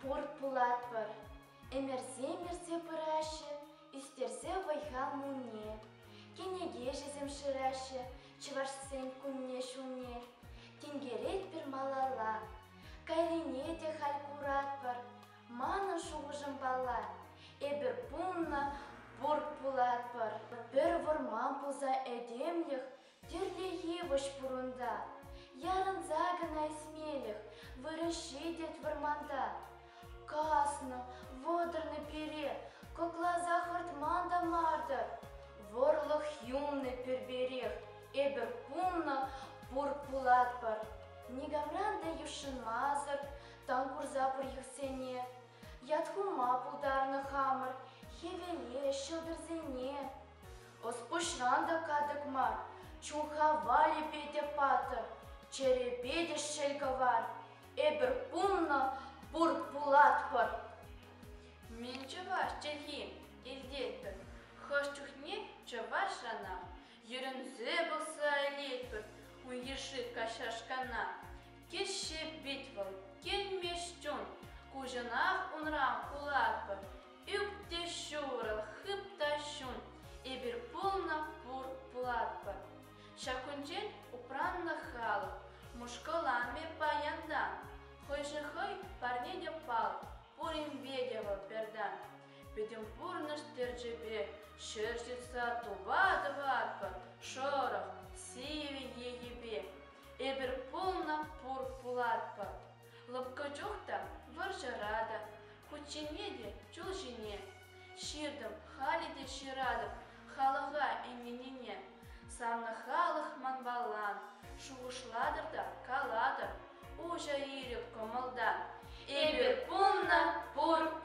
Порт пулатпыр. Эмерсе пыращы, истерсе вайхал муне. Кенеге жезем шыращы, чывашсен кунне шуне. Тенгерет пір малала, кайлине те халь куратпыр. Манын шуғыжым бала, эбір пунна порт пулатпыр. Бір ворман пулза эдемліх, терле евыш пурунда. Ярын загына смелих, вырышидет ворманда. Касно, водорны пере, кокла захартманда мардыр. Ворлых юмны перберех, эбір пунна порт пулатпыр. Негамранда юшын мазыр, тан курзапыр юхсене. Ятхума пулдарны хамыр, хевеле шылдырзене. Оспушранда кадыкмар, чунхавали пете патыр, черепеде шельговар, эбір пунна порт пулатпыр. Мен чуваш чехи, илдетпір, хош чухне чуваш рана, юрінзе болса елетпір, уйеши кашашкана. Кеше битвал, келмештун, кужанах унрам пулатпыр, үкте шурал, хыпта шун, эбір пулна порт пулатпыр. Шакунчен упранна халық, мушкаланме паяндан, хой-же-хой парнеде пал, пурим бедева пердан. Бедем пурныш терджебе, шерстица туба-даватпыр, шорох, сиве егебе, эбір пулна порт пулатпыр. Лапкачухта варжарада, кученеде чулжине, ширдым халиде ширадым, халыға именіне. Самны халық манбалан, шуғышладыр да каладыр, ужа ирек комылдан. Эбір пулна порт